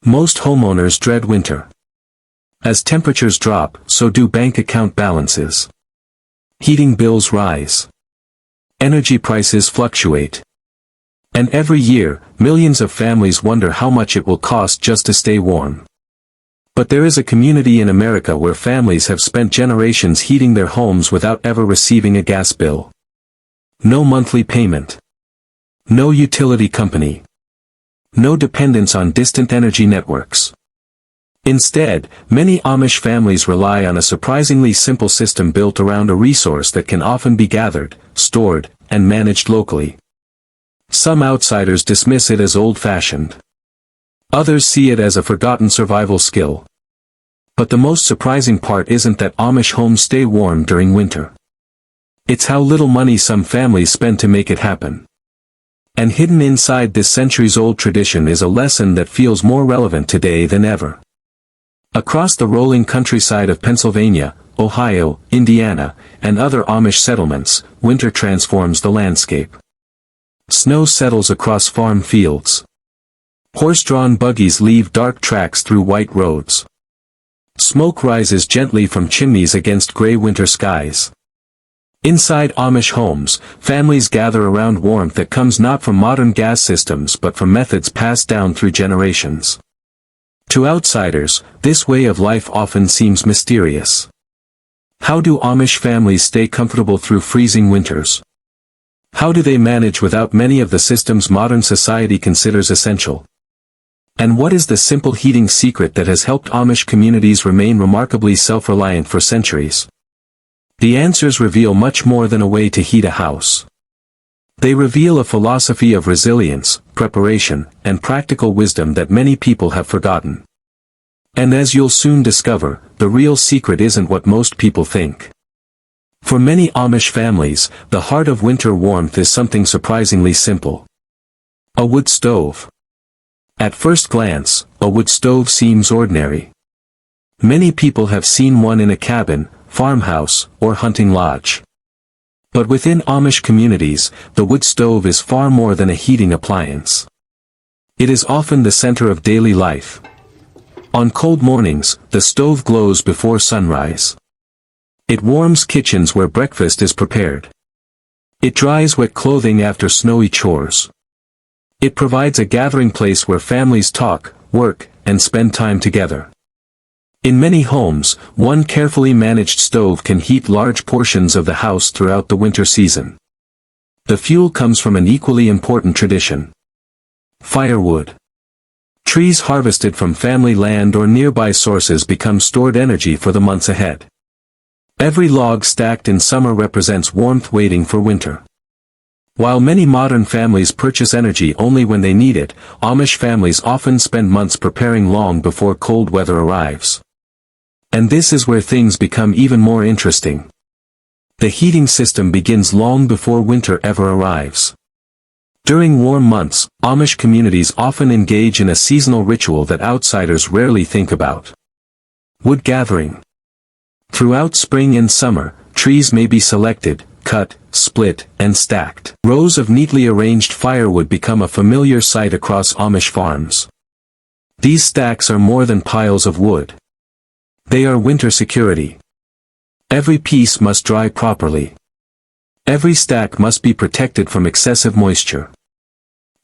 Most homeowners dread winter. As temperatures drop, so do bank account balances. Heating bills rise. Energy prices fluctuate. And every year, millions of families wonder how much it will cost just to stay warm. But there is a community in America where families have spent generations heating their homes without ever receiving a gas bill. No monthly payment. No utility company. No dependence on distant energy networks. Instead, many Amish families rely on a surprisingly simple system built around a resource that can often be gathered, stored, and managed locally. Some outsiders dismiss it as old-fashioned. Others see it as a forgotten survival skill. But the most surprising part isn't that Amish homes stay warm during winter. It's how little money some families spend to make it happen. And hidden inside this centuries-old tradition is a lesson that feels more relevant today than ever. Across the rolling countryside of Pennsylvania, Ohio, Indiana, and other Amish settlements, winter transforms the landscape. Snow settles across farm fields. Horse-drawn buggies leave dark tracks through white roads. Smoke rises gently from chimneys against gray winter skies. Inside Amish homes, families gather around warmth that comes not from modern gas systems but from methods passed down through generations. To outsiders, this way of life often seems mysterious. How do Amish families stay comfortable through freezing winters? How do they manage without many of the systems modern society considers essential? And what is the simple heating secret that has helped Amish communities remain remarkably self-reliant for centuries? The answers reveal much more than a way to heat a house. They reveal a philosophy of resilience, preparation, and practical wisdom that many people have forgotten. And as you'll soon discover, the real secret isn't what most people think. For many Amish families, the heart of winter warmth is something surprisingly simple. A wood stove. At first glance, a wood stove seems ordinary. Many people have seen one in a cabin, farmhouse, or hunting lodge. But within Amish communities, the wood stove is far more than a heating appliance. It is often the center of daily life. On cold mornings, the stove glows before sunrise. It warms kitchens where breakfast is prepared. It dries wet clothing after snowy chores. It provides a gathering place where families talk, work, and spend time together. In many homes, one carefully managed stove can heat large portions of the house throughout the winter season. The fuel comes from an equally important tradition. Firewood. Trees harvested from family land or nearby sources become stored energy for the months ahead. Every log stacked in summer represents warmth waiting for winter. While many modern families purchase energy only when they need it, Amish families often spend months preparing long before cold weather arrives. And this is where things become even more interesting. The heating system begins long before winter ever arrives. During warm months, Amish communities often engage in a seasonal ritual that outsiders rarely think about. Wood gathering. Throughout spring and summer, trees may be selected, cut, split, and stacked. Rows of neatly arranged firewood become a familiar sight across Amish farms. These stacks are more than piles of wood. They are winter security. Every piece must dry properly. Every stack must be protected from excessive moisture.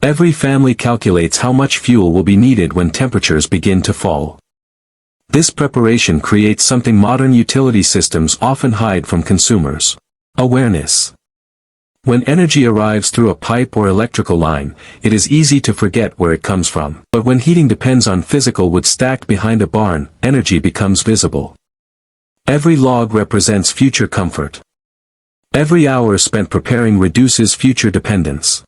Every family calculates how much fuel will be needed when temperatures begin to fall. This preparation creates something modern utility systems often hide from consumers: awareness. When energy arrives through a pipe or electrical line, it is easy to forget where it comes from. But when heating depends on physical wood stacked behind a barn, energy becomes visible. Every log represents future comfort. Every hour spent preparing reduces future dependence.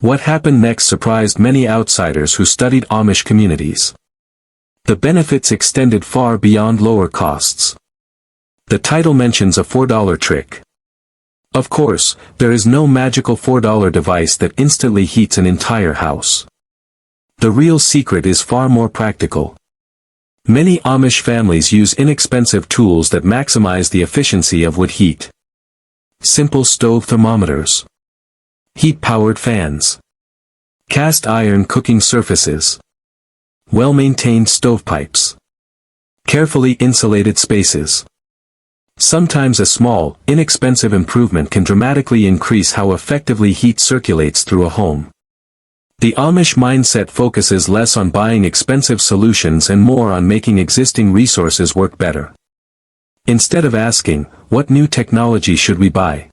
What happened next surprised many outsiders who studied Amish communities. The benefits extended far beyond lower costs. The title mentions a $4 trick. Of course, there is no magical $4 device that instantly heats an entire house. The real secret is far more practical. Many Amish families use inexpensive tools that maximize the efficiency of wood heat. Simple stove thermometers. Heat-powered fans. Cast iron cooking surfaces. Well-maintained stovepipes. Carefully insulated spaces. Sometimes a small, inexpensive improvement can dramatically increase how effectively heat circulates through a home. The Amish mindset focuses less on buying expensive solutions and more on making existing resources work better. Instead of asking, what new technology should we buy?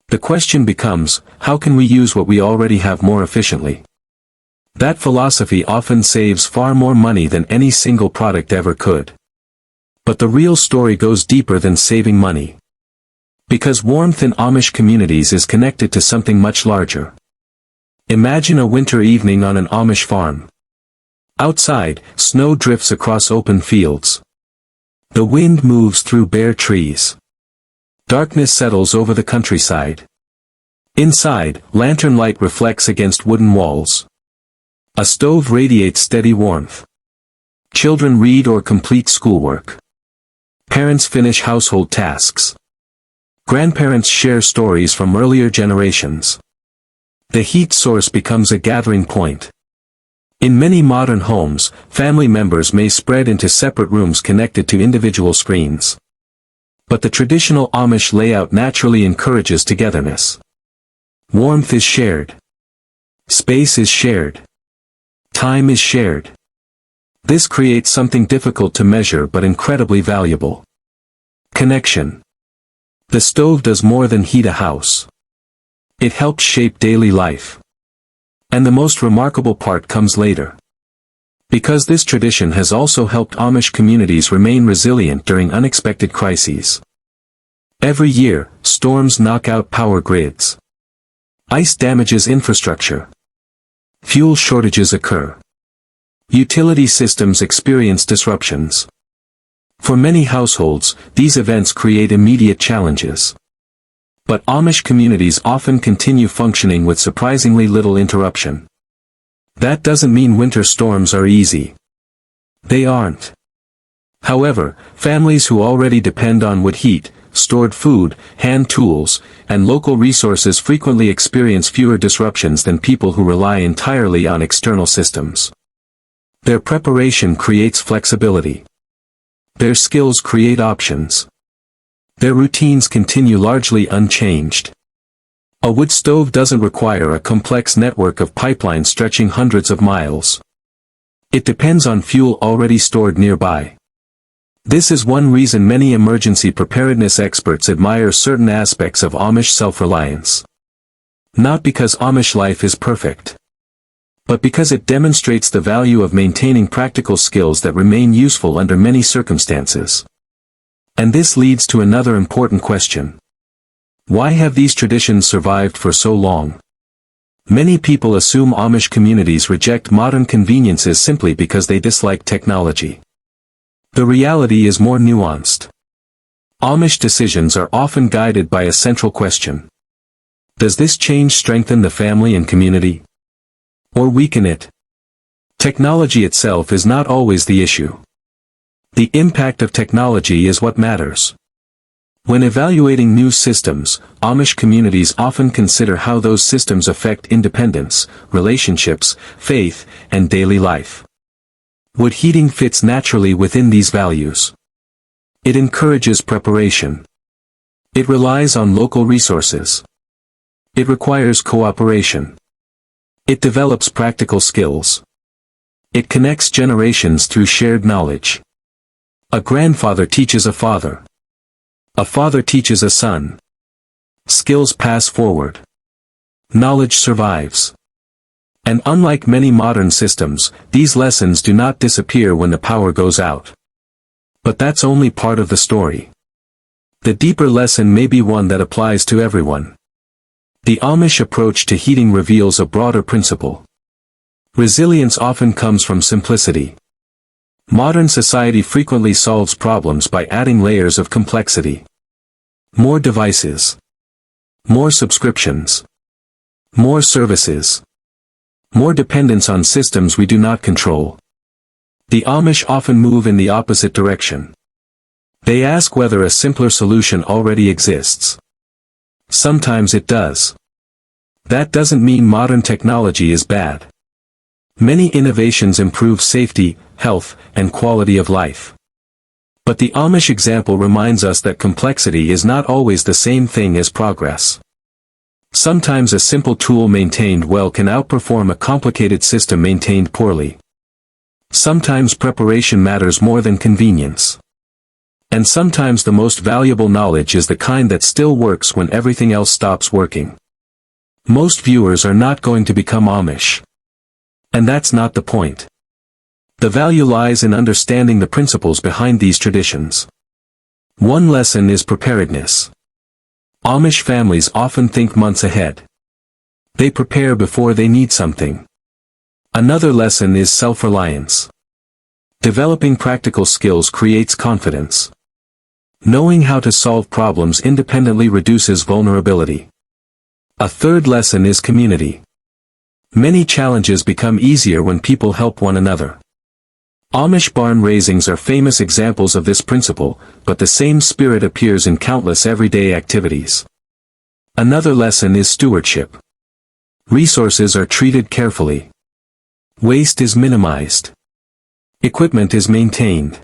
The question becomes, how can we use what we already have more efficiently? That philosophy often saves far more money than any single product ever could. But the real story goes deeper than saving money. Because warmth in Amish communities is connected to something much larger. Imagine a winter evening on an Amish farm. Outside, snow drifts across open fields. The wind moves through bare trees. Darkness settles over the countryside. Inside, lantern light reflects against wooden walls. A stove radiates steady warmth. Children read or complete schoolwork. Parents finish household tasks. Grandparents share stories from earlier generations. The heat source becomes a gathering point. In many modern homes, family members may spread into separate rooms connected to individual screens. But the traditional Amish layout naturally encourages togetherness. Warmth is shared. Space is shared. Time is shared. This creates something difficult to measure but incredibly valuable. Connection. The stove does more than heat a house. It helps shape daily life. And the most remarkable part comes later. Because this tradition has also helped Amish communities remain resilient during unexpected crises. Every year, storms knock out power grids. Ice damages infrastructure. Fuel shortages occur. Utility systems experience disruptions. For many households, these events create immediate challenges. But Amish communities often continue functioning with surprisingly little interruption. That doesn't mean winter storms are easy. They aren't. However, families who already depend on wood heat, stored food, hand tools, and local resources frequently experience fewer disruptions than people who rely entirely on external systems. Their preparation creates flexibility. Their skills create options. Their routines continue largely unchanged. A wood stove doesn't require a complex network of pipelines stretching hundreds of miles. It depends on fuel already stored nearby. This is one reason many emergency preparedness experts admire certain aspects of Amish self-reliance. Not because Amish life is perfect, but because it demonstrates the value of maintaining practical skills that remain useful under many circumstances. And this leads to another important question. Why have these traditions survived for so long? Many people assume Amish communities reject modern conveniences simply because they dislike technology. The reality is more nuanced. Amish decisions are often guided by a central question. Does this change strengthen the family and community? Or weaken it? Technology itself is not always the issue. The impact of technology is what matters. When evaluating new systems, Amish communities often consider how those systems affect independence, relationships, faith, and daily life. Wood heating fits naturally within these values. It encourages preparation. It relies on local resources. It requires cooperation. It develops practical skills. It connects generations through shared knowledge. A grandfather teaches a father. A father teaches a son. Skills pass forward. Knowledge survives. And unlike many modern systems, these lessons do not disappear when the power goes out. But that's only part of the story. The deeper lesson may be one that applies to everyone. The Amish approach to heating reveals a broader principle. Resilience often comes from simplicity. Modern society frequently solves problems by adding layers of complexity. More devices. More subscriptions. More services. More dependence on systems we do not control. The Amish often move in the opposite direction. They ask whether a simpler solution already exists. Sometimes it does. That doesn't mean modern technology is bad. Many innovations improve safety, health, and quality of life. But the Amish example reminds us that complexity is not always the same thing as progress. Sometimes a simple tool maintained well can outperform a complicated system maintained poorly. Sometimes preparation matters more than convenience. And sometimes the most valuable knowledge is the kind that still works when everything else stops working. Most viewers are not going to become Amish. And that's not the point. The value lies in understanding the principles behind these traditions. One lesson is preparedness. Amish families often think months ahead. They prepare before they need something. Another lesson is self-reliance. Developing practical skills creates confidence. Knowing how to solve problems independently reduces vulnerability. A third lesson is community. Many challenges become easier when people help one another. Amish barn raisings are famous examples of this principle, but the same spirit appears in countless everyday activities. Another lesson is stewardship. Resources are treated carefully. Waste is minimized. Equipment is maintained.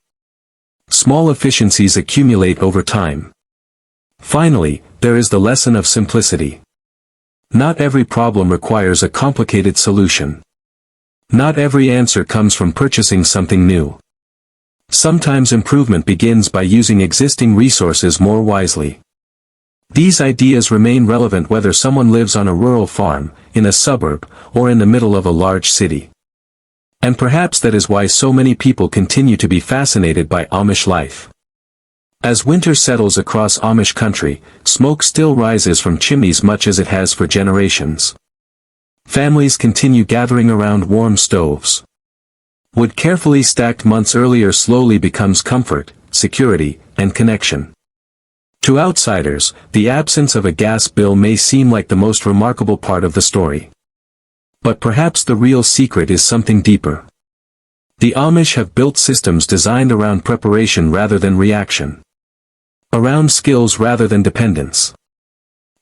Small efficiencies accumulate over time. Finally, there is the lesson of simplicity. Not every problem requires a complicated solution. Not every answer comes from purchasing something new. Sometimes improvement begins by using existing resources more wisely. These ideas remain relevant whether someone lives on a rural farm, in a suburb, or in the middle of a large city. And perhaps that is why so many people continue to be fascinated by Amish life. As winter settles across Amish country, smoke still rises from chimneys much as it has for generations. Families continue gathering around warm stoves. Wood carefully stacked months earlier slowly becomes comfort, security, and connection. To outsiders, the absence of a gas bill may seem like the most remarkable part of the story. But perhaps the real secret is something deeper. The Amish have built systems designed around preparation rather than reaction. Around skills rather than dependence.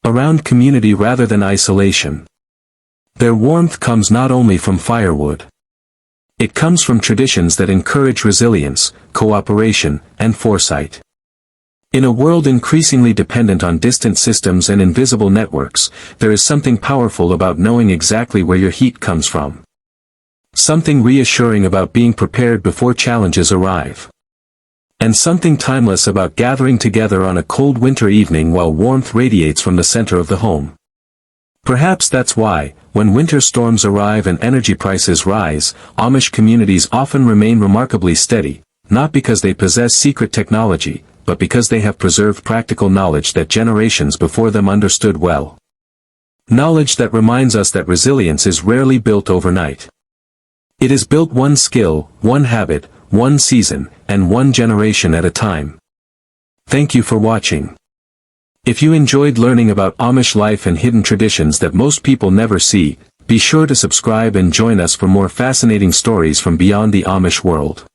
Around community rather than isolation. Their warmth comes not only from firewood. It comes from traditions that encourage resilience, cooperation, and foresight. In a world increasingly dependent on distant systems and invisible networks, there is something powerful about knowing exactly where your heat comes from. Something reassuring about being prepared before challenges arrive. And something timeless about gathering together on a cold winter evening while warmth radiates from the center of the home. Perhaps that's why, when winter storms arrive and energy prices rise, Amish communities often remain remarkably steady, not because they possess secret technology, but because they have preserved practical knowledge that generations before them understood well. Knowledge that reminds us that resilience is rarely built overnight. It is built one skill, one habit, one season, and one generation at a time. Thank you for watching. If you enjoyed learning about Amish life and hidden traditions that most people never see, be sure to subscribe and join us for more fascinating stories from beyond the Amish world.